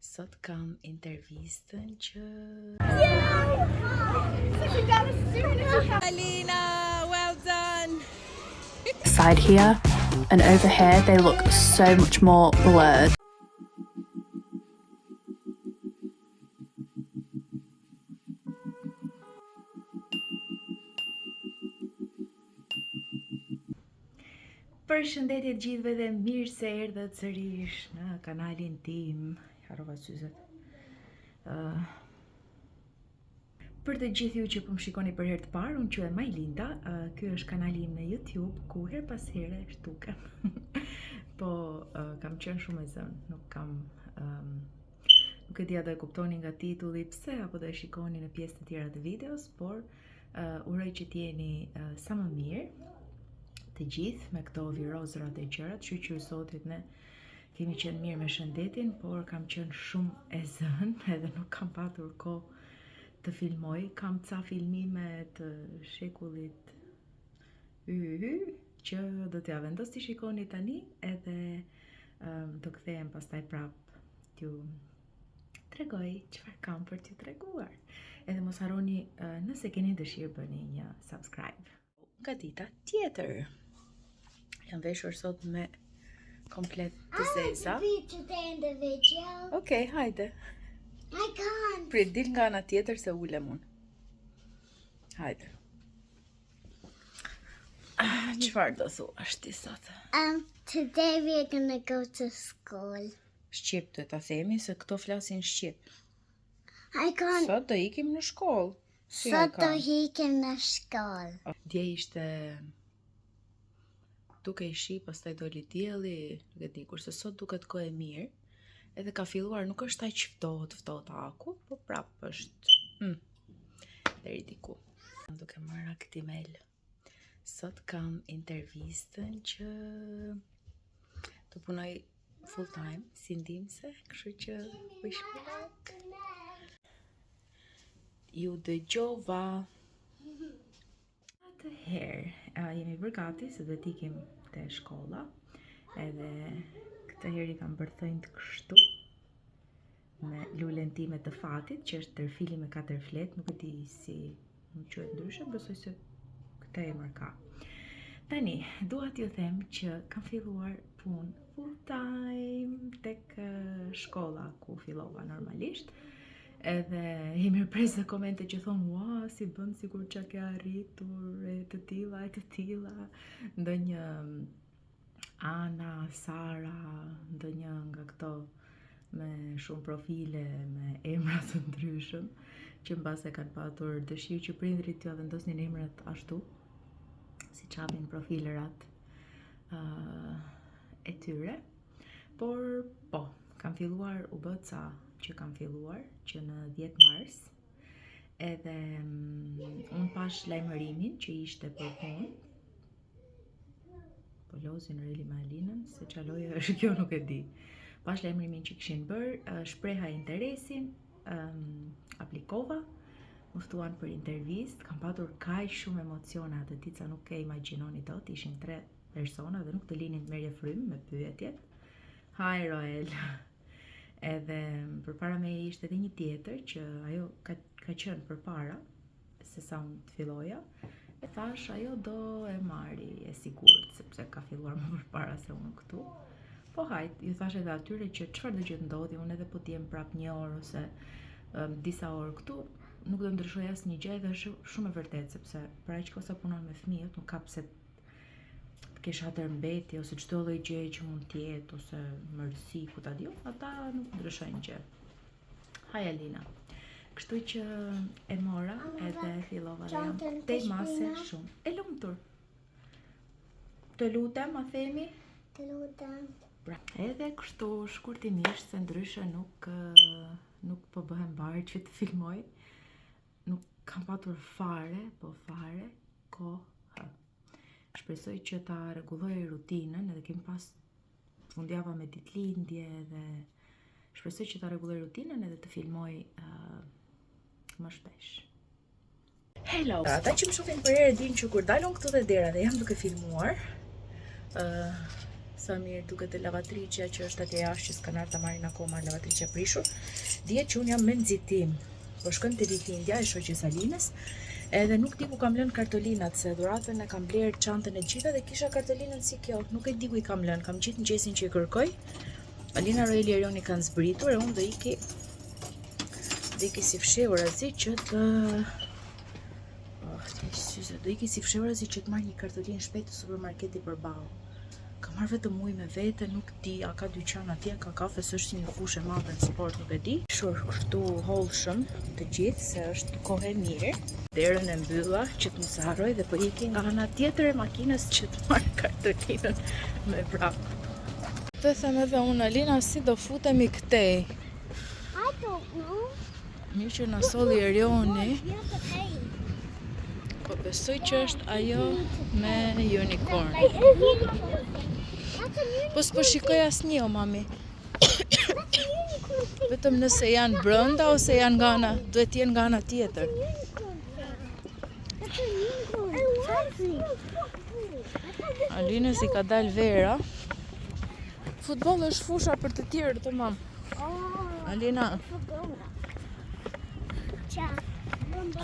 Sot kam intervistën që... Alina, well done! Side here and over here they look so much more blurred. Përshëndetje të gjithëve dhe mirë se erdhët sërish në kanalin tim. Harrova syzet. Për të gjithë ju që po më shikoni për herë të parë, unë quhem Majlinda. Ky është kanali im në YouTube ku her pas here shtukem. Po kam qenë shumë e zënë, nuk e dia do e kuptoni nga titulli pse apo do e shikoni në pjesë të tjera të videos, por uroj që t'jeni sa më mirë të gjithë me këto virozrat e gjërat, shqyqyr sotit ne kemi qenë mirë me shëndetin, por kam qenë shumë e zënë edhe nuk kam patur kohë të filmoj. Kam ca filmime të shekullit që do t'ja vendos t'i shikoni tani edhe do kthehem pastaj prap t'ju tregoj çfarë kam për t'ju treguar. Edhe mos harroni nëse keni dëshirë bëni një subscribe. Nga dita tjetër. Jam veshur sot me komplet të zeza. Okej, hajde. I can't. Prit, dil nga ana tjetër se ulem unë. Hajde. Çfarë do thuash ti sot? Today we're gonna go to school. Shqip duhet ta themi se këto flasin shqip. I can't. Sot do ikim në shkollë. Si e Sot do kam? hikem në shkollë. Dje ishte duke i shi, pastaj doli dielli, nuk e di, kurse sot duket kohë e mirë. Edhe ka filluar, nuk është aq ftohtë aku, po prap është deri diku. Jam duke marrë aktimel. Sot kam intervistën që do punoj full time si ndihmëse, kështu që wish me luck. Ju dëgjova. Atëherë, jemi përgati se duhet ikim te shkolla, edhe këtë herë i kam bërthënjë të kështu me lulen time të fatit, që është tërfili me 4 flet, nuk e di si më quhet ndryshe, besoj se këtë emër ka. Tani, dua t'ju them që kam filluar punë full time tek shkolla ku fillova normalisht. Edhe jemi rpresë komente që thonë, ua, si bën sikur që ke arritur, e të tilla, ndonjë Ana, Sara, ndonjë nga këto me shumë profile, me emra të ndryshëm, që mbase kanë patur dëshirë që prindrit t'ja vendosnin emrat ashtu, si çapin profilerat e tyre. Por po, kam filluar u bë ca që kam filluar që në 10 mars, edhe unë pash lajmërimin që ishte për punë. Po lozin reli me Alinën, se çaloja është kjo nuk e di. Pash lajmërimin që kishin bërë, shpreha interesin, aplikova, më ftuan për intervistë, kam patur kaq shumë emocione atë ditë sa nuk e imagjinoni dot, ishin 3 persona dhe nuk të linin merje frymë me pyetjet. Hi Roel. Edhe përpara me ishte edhe një tjetër që ajo ka qenë përpara se sa unë të filloja. E thash, ajo do e marri e sigurt, sepse ka filluar më përpara se unë këtu. Po hajt, ju thash edhe atyre që çfarë do gjë ndodhi, unë edhe po t'jem prap 1 orë ose disa orë këtu, nuk do ndryshoj asnjë gjë, dhe është shumë e vërtetë, sepse për aq kohë sa punon me fëmijët, nuk ka pse kesh atër mbeti, ose çdo lloj gjëje që mund t'jetë, ose mërsi, ku ta di, ata nuk ndryshojnë gjë. Haj Alina. Kështu që e mora edhe fillova dhe jam te mase shumë. E lumtur. Të lutem, a themi? Të lutem. Bra. Edhe kështu shkurtimisht, se ndryshe nuk po bëhem barë që të filmoj. Nuk kam patur fare kohë. Shpresoj që ta rregulloj rutinën, edhe kemi pas fundjava me ditëlindje dhe shpresoj që ta rregulloj rutinën edhe të filmoj më shpesh. Hello! Ata që më shohin për herë dinë që kur dalun këtu te dera dhe jam duke filmuar, Sa mirë duket e lavatriçja që është atje jashtë që s'kan ardhur ta marrin akoma lavatriçja prishur. Dihet që un jam me nxitim. Po shkojmë te ditëlindja e shoqes Alinës. Edhe nuk di ku kam lënë kartolinat, se dhuratën e kam blerë çantën e gjitha dhe kisha kartolinën si kjo. Nuk e di ku i kam lënë, kam gjithë në gjesin që i kërkoj. Alina Roeli Erioni kanë zbritur e unë do iki si fshehur azi që të... do iki si fshehur azi që të marrë një kartolinë shpejt të supermarketi përballë. Ka marrë vetëm ujë me vete, nuk di, a ka dyqan atje, ka kafe, s'është si një fushë e madhe në sport, nuk e di. Shur kështu hollshëm të gjithë, se është kohë e mirë. Derën e mbylla që të mos harroj dhe po iki nga ana tjetër e makinës që të marr kartolinën me vrap. Të them edhe unë, Alina, si do futemi këtej? I don't know. Mirë që na solli Erioni. You have to pay. Po besoj që është ajo me unicorn. Po s'po shikoj asnjë o mami. Vetëm nëse janë brenda ose janë nga ana, duhet të jenë nga ana tjetër. Alinës i ka dalë vera. Futboll është fusha për të tjerë të mam. Alina.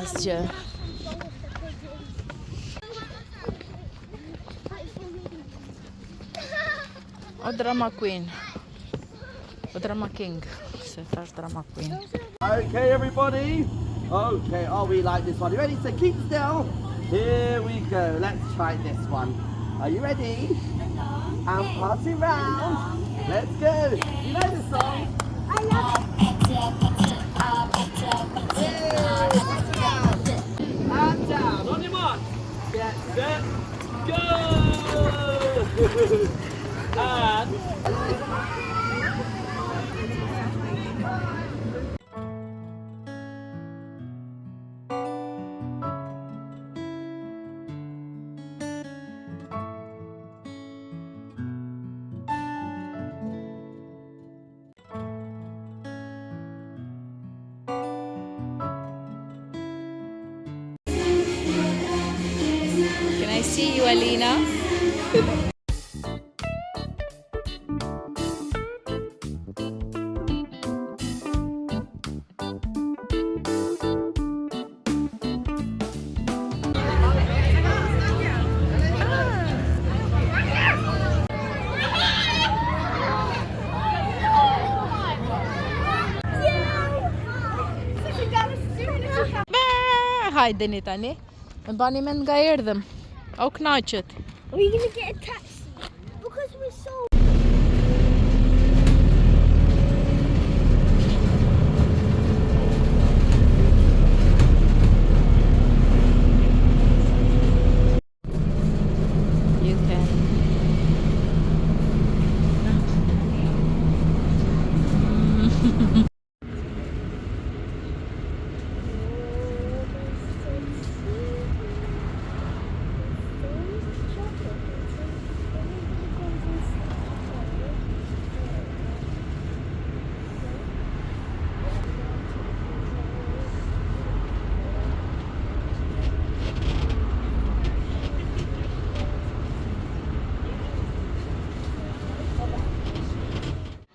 Asgjë. O drama queen. O drama king. Se thash drama queen. Okay, everybody. Okay, oh, we like this one. You ready? So keep still. Here we go. Let's try this one. Are you ready? And pass it round. Let's go. You know the song? I love And down. On your mark. Get set. Go. And Can I see you, Alina? Hajdeni tani. E bani mend nga erdhëm. O knaqet. Are we gonna get a taxi? Because we're so... You can.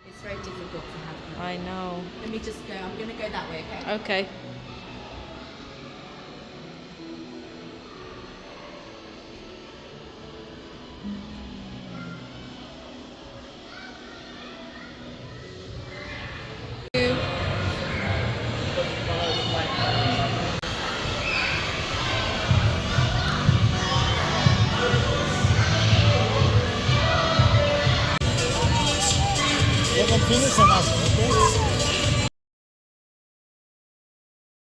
It's very difficult to have. I know. Let me just go. I'm going to go that way, okay? Okay.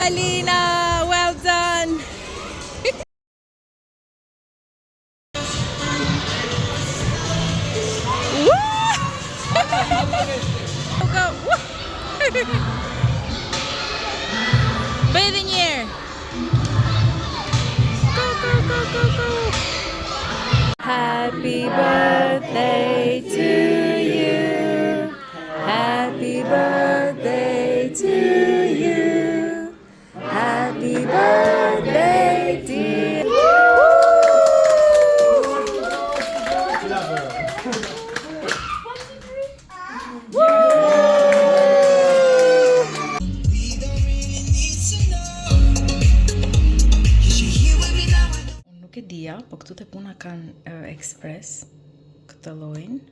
Alina, well done. Go. Bathing year. Go, go, go, go, go. Happy birthday to you. Happy birthday to you. Po këtu te puna kanë ekspres këtë llojin,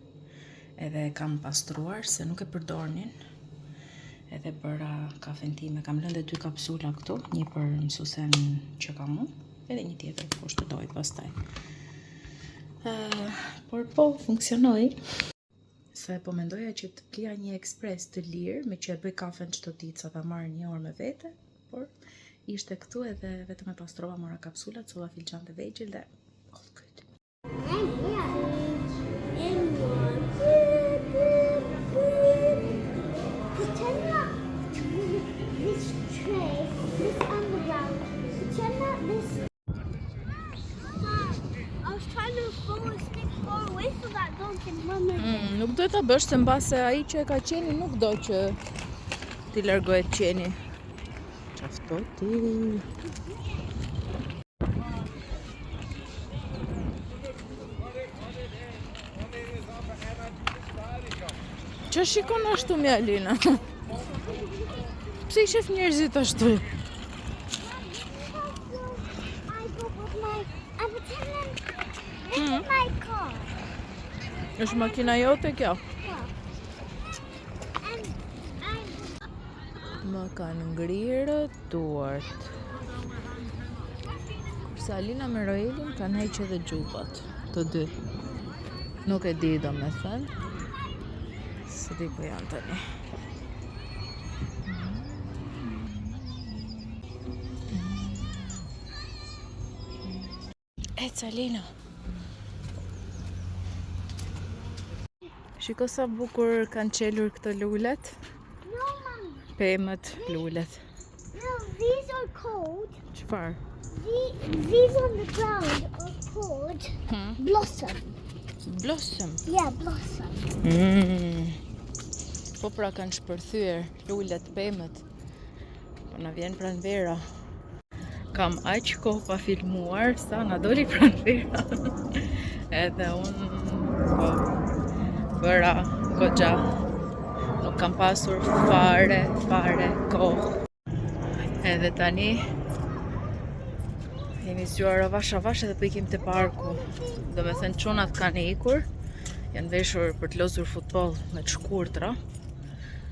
edhe kam pastruar se nuk e përdornin. Edhe bëra kafen time, kam lënë 2 kapsula këtu, një për mësuesen që kam unë, edhe një tjetër po shtydoj pastaj. Por po, funksionoi. Se po mendoja që të plija një ekspres të lirë, me që e bëj kafen çdo ditë, sa ta marr 1 orë me vete, por ishte këtu edhe vetëm e pastrova, mora kapsulat, sova filçan të vegjël dhe all good. This tray, this underground, pretend that this. I was trying to throw a stick far away from that dog and mama. Nuk do ta bësh se mbase ai që e ka qeni nuk do që ti largohet qeni. Qaftoj ti. Që shikon ashtu mi Alina? Pse I shef njerëzit ashtu? I go with my. I pretend this is my car. Është makina jote kjo? And I. Më kanë ngrirë duart. Kurse Alina me Roelin kanë heqë edhe gjupat, të dy. Nuk e di domethënë. Se di ku janë tani. Ec Alina. Shiko sa bukur kanë qelur këto lulet. No, mom. Pemët, lulet. No, these are cold. Çfarë? These on the ground are called blossom. Blossom. Yeah, blossom. Po pra kanë shpërthyer lulet, pemët. Po na vjen pranvera. Kam aq kohë pa filmuar sa na doli pranvera. Edhe unë po bëra goxha. Nuk kam pasur fare kohë. Edhe tani jemi zgjuar avash edhe po ikim te parku. Do me thënë çunat kanë ikur, janë veshur për të lozur futboll me të shkurtra.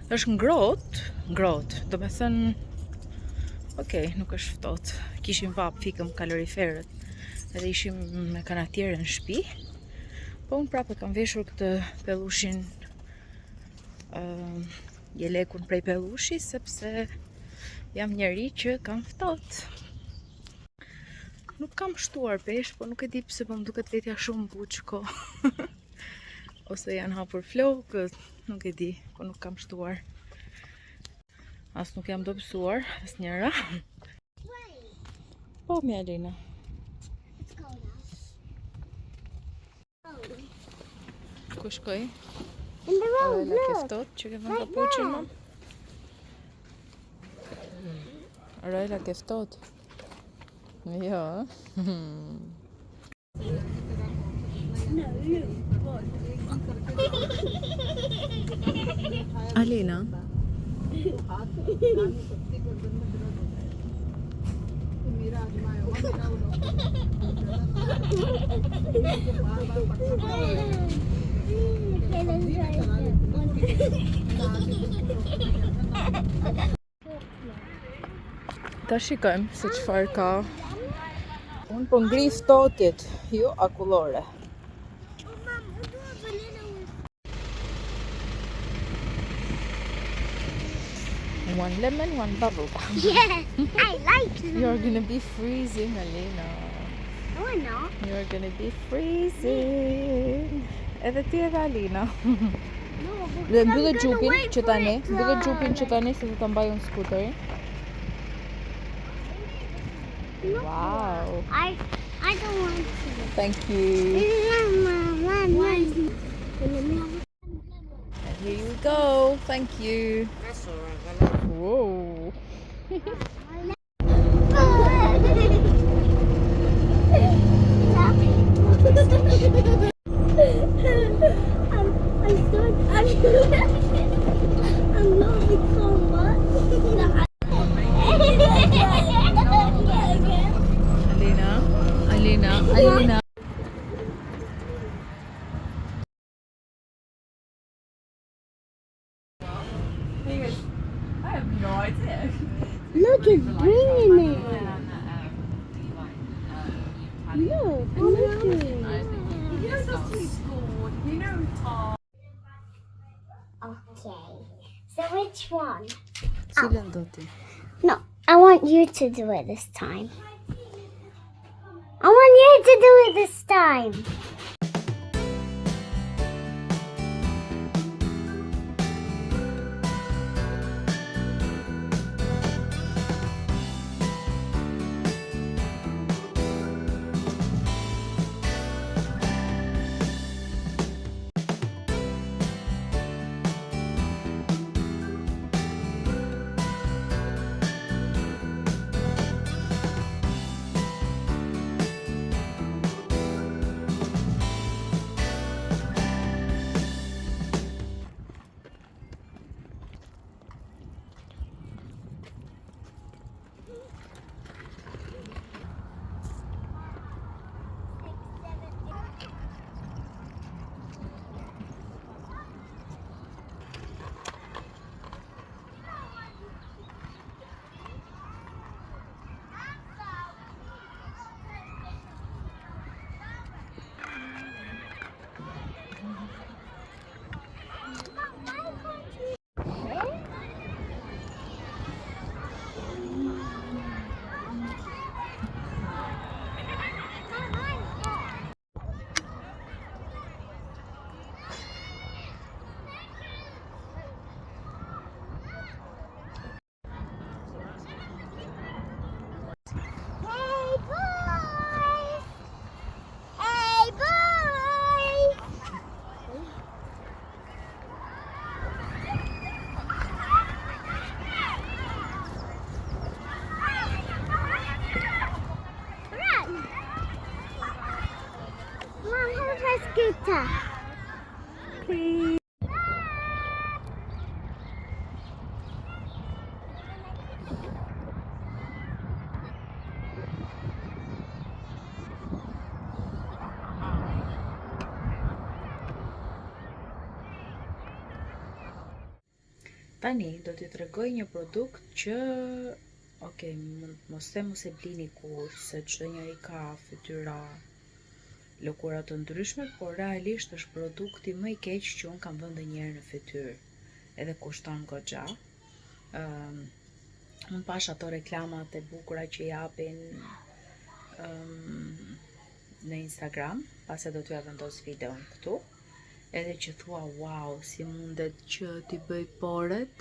Është ngrohtë, do me thënë, okej, nuk është ftohtë. Kishim vap, fikëm kaloriferët, edhe ishim me kanatiere në shtëpi. Po unë prapë kam veshur këtë pellushin, jelekun prej pellushi, sepse jam njeri që kam ftohtë. Nuk kam shtuar pesh, po nuk e di pse po më duket vetja shumë buçko. Ose janë hapur flokët, nuk e di, po nuk kam shtuar. As nuk jam dobësuar, as njëra. Po, mi Alina. Let's go now. Ku shkoj? In the road, Roela ke look. ftohtë që ke vënë papuçin, mam? Roela ke ftohtë? Jo. Alina. Ta shikojmë se çfarë ka. Unë po ngri ftohtit, jo akullore. One lemon, one bubble gum. Yeah, I like them. You're gonna be freezing, Alina. No, I'm not. You're gonna be freezing. Edhe ti edhe Alina. No, Dhe I'm mbyllë gonna gjupin wait që for tani, it to mbyllë dry. gjupin që tani se do ta mbaj unë skuterin. No. Wow. I don't want to. Thank you. One. And here you go. Thank you. Whoa. I'm laughing so much. Alina, Alina, Alina. No, I did. Look, it's bringing it. Look, look at it. Okay, so which one? Cilën do ti? No, I want you to do it this time. I want you to do it this time. Scooter. Tani do t'i tregoj një produkt që mos them mos e blini kur, se çdo njeri ka fytyra lëkura të ndryshme, por realisht është produkti më i keq që unë kam vënë ndonjëherë në fytyrë, edhe kushton goxha. Unë pash ato reklamat e bukura që japin në Instagram, pas e do t'ja vendos videon këtu, edhe që thua wow, si mundet që t'i bëj poret.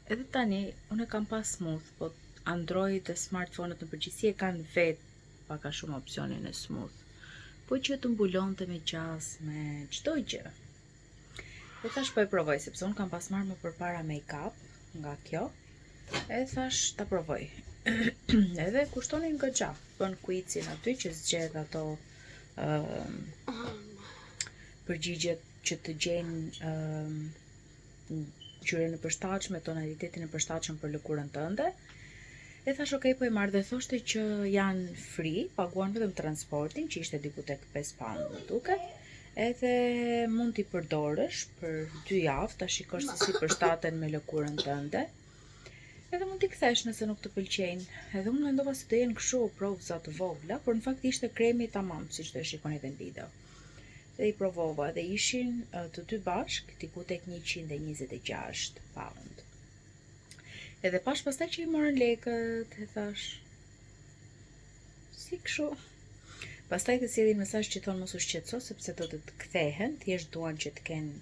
Edhe tani, unë e kam pas smooth, po Android dhe smartphone-et në përgjithësi e kanë vetë paka shumë opsionin e smooth, po që të mbulonte me gjas, me çdo gjë. E thash po e provoj, sepse unë kam pas marrë më përpara make-up nga kjo, e thash ta provoj. Edhe kushtonin goxha, bën quizin aty që zgjedh ato përgjigjet që të gjejnë ngjyrën e përshtatshme, tonalitetin e përshtatshëm për lëkurën tënde. E thash ok, po e marrë dhe thoshte që janë free, paguan vetëm transportin, që ishte diku tek 5 pound më duket. Edhe mund t'i përdorësh për 2 javë, ta shikosh se si përshtaten me lëkurën tënde. Edhe mund t'i kthesh nëse nuk të pëlqejnë. Edhe unë mendova se do jenë kështu provza të vogla, por në fakt ishte kremi tamam, siç do e shikoni edhe në video. Dhe i provova dhe ishin të dy bashk, diku tek 126 pound. Edhe pash pastaj që i morën lekët, e thash, si kështu. Pastaj të sjellin mesazh që thonë mos u shqetëso, sepse do të kthehen, thjesht duan që të kenë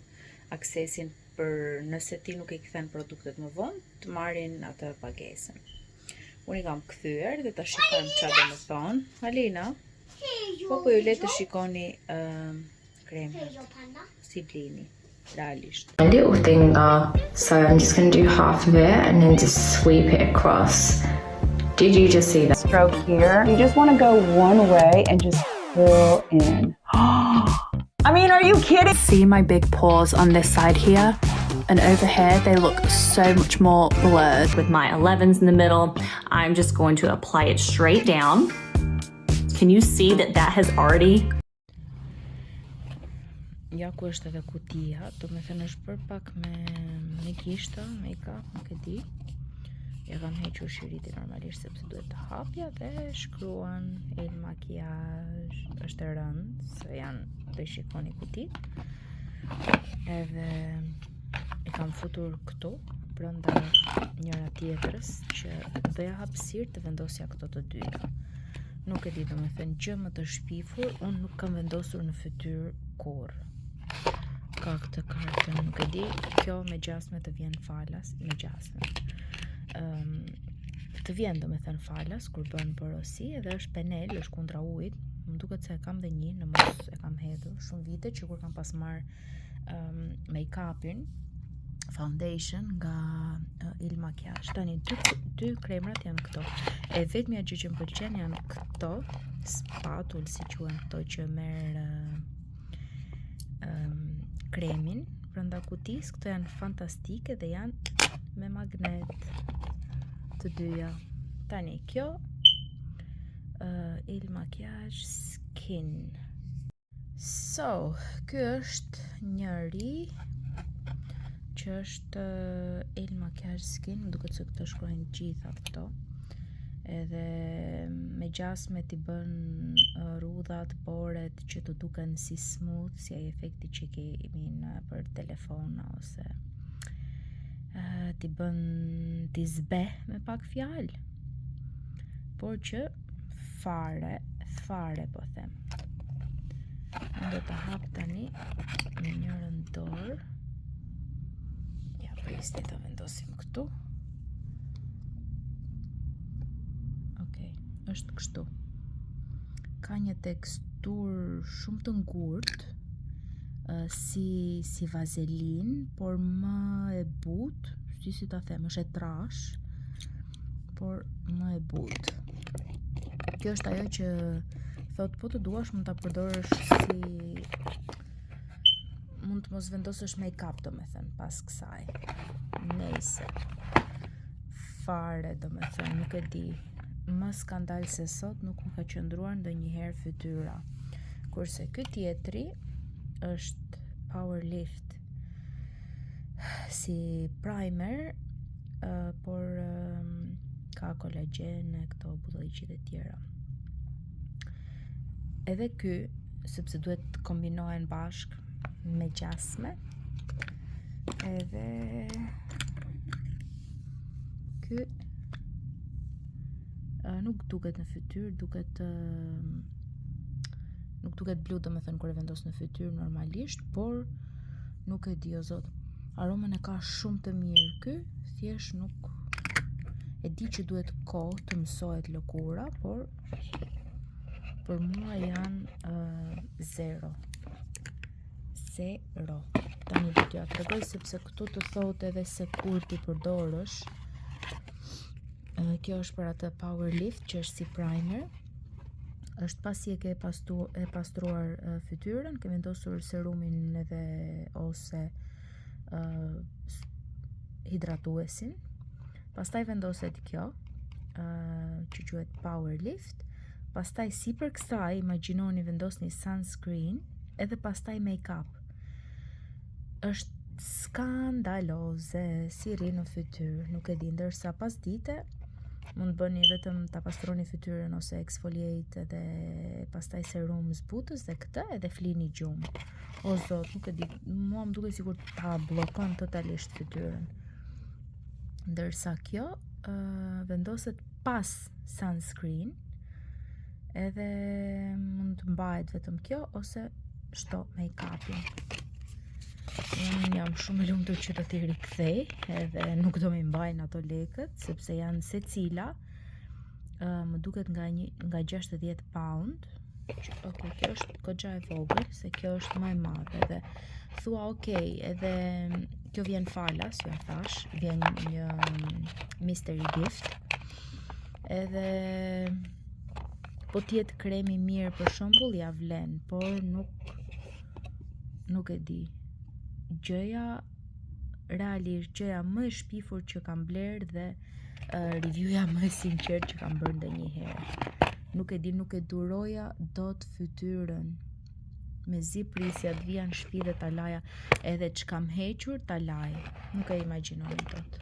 aksesin për nëse ti nuk i kthen produktet më vonë, të marrin atë pagesën. Unë i kam kthyer dhe ta shikojmë çfarë do të thonë. Alina, po ju le të shikoni kremin, si blini. Realisht. A little finger, so I'm just going to do half of it and then just sweep it across. Did you just see that? Stroke here. You just want to go one way and just fill in. I mean, are you kidding? See my big pores on this side here? And over here, they look so much more blurred. With my 11s in the middle, I'm just going to apply it straight down. Can you see that that has already... Ja ku është edhe kutia, do me thënë është bërë pak me gishta, make-up, nuk e di. Ja kam hequr shiriti normalisht sepse duhet të hapja dhe shkruan il makiazh është e rëndë, se janë do i shikoni kutit. Edhe e kam futur këtu, brenda njëra tjetrës, që do ja hapësirë të vendosja këto të dyja. Nuk e di, do me thënë gjë më të shpifur, unë nuk kam vendosur në fytyrë kur. Ka këtë kartën, nuk e di, kjo me gjasme të vjen falas, me gjasme. Të vjen do me thënë falas, kur bën porosi, edhe është penel, është kundra ujit, më duket se e kam dhe një, në mos e kam hedhur shumë vite, që kur kam pas marrë make-upin, foundation nga Il Makiazh. Tani dy kremrat janë këto. E vetmja gjë që më pëlqen janë këto spatull, si quhen këto që merr kremin brenda kutis. Këto janë fantastike dhe janë me magnet të dyja. Tani kjo Il Makiazh Skin. So, ky është njëri që është Il Makiazh Skin, më duket se këto shkruajnë gjitha këto. Edhe me gjasme t'i bën rrudhat, poret që të duken si smooth, si ai efekti që kemi për telefona ose t'i zbe me pak fjalë. Por që fare po them. Unë do të hap tani me njërën dorë. Ja, prisni të vendosim këtu. Është kështu. Ka një tekstur shumë të ngurtë, si vazelin, por më e butë, si ta them, është e trash, por më e butë. Kjo është ajo që thot po të duash mund ta përdorësh si mund të mos vendosësh make-up, domethënë, pas kësaj. Nejse. Fare, domethënë, nuk e di. Më skandal se sot nuk më ka qëndruar ndonjëherë fytyra. Kurse ky tjetri është Power Lift si primer, por ka kolagjen e këto budalliqit e tjera. Edhe ky, sepse duhet të kombinohen bashk me gjasme. Edhe ky nuk duket në fytyrë, nuk duket blu, domethënë kur e vendos në fytyrë normalisht, por nuk e di o zot. Aromën e ka shumë të mirë ky, thjesht nuk e di që duhet kohë të mësohet lëkura, por për mua janë zero. Tani do t'ja tregoj sepse këtu të thotë edhe se kur ti përdorësh. Kjo është për atë Power Lift që është si primer. Është pasi e ke pastruar fytyrën, ke vendosur serumin edhe ose hidratuesin. Pastaj vendoset kjo, që quhet Power Lift. Pastaj sipër kësaj, imagjinoni vendosni sunscreen, edhe pastaj make-up. Është skandaloze si ri në fytyrë, nuk e di, ndërsa pas dite mund bëni vetëm ta pastroni fytyrën ose exfoliate edhe pastaj serum zbutës dhe këtë edhe flini gjumë. O zot, nuk e di, mua më duket sikur ta bllokon totalisht fytyrën. Ndërsa kjo vendoset pas sunscreen, edhe mund të mbahet vetëm kjo ose shto make-upin. Unë jam shumë e lumtur që do t'i rikthej, edhe nuk do më mbajnë ato lekët, sepse janë secila, më duket nga 60 pound. Okej, kjo është goxha e vogël, se kjo është më e madhe, edhe thua okej, edhe kjo vjen falas, ju thash, vjen një mystery gift, edhe po t'jetë kremi mirë për shembull, ja vlen, por nuk e di. Realisht gjëja më e shpifur që kam bler dhe reviewja më e sinqert që kam bërë ndonjëherë. Nuk e di, nuk e duroja dot fytyrën. Me zi prisja të vija në shtëpi dhe ta laja edhe ç'kam hequr ta laj. Nuk e imagjinoni dot.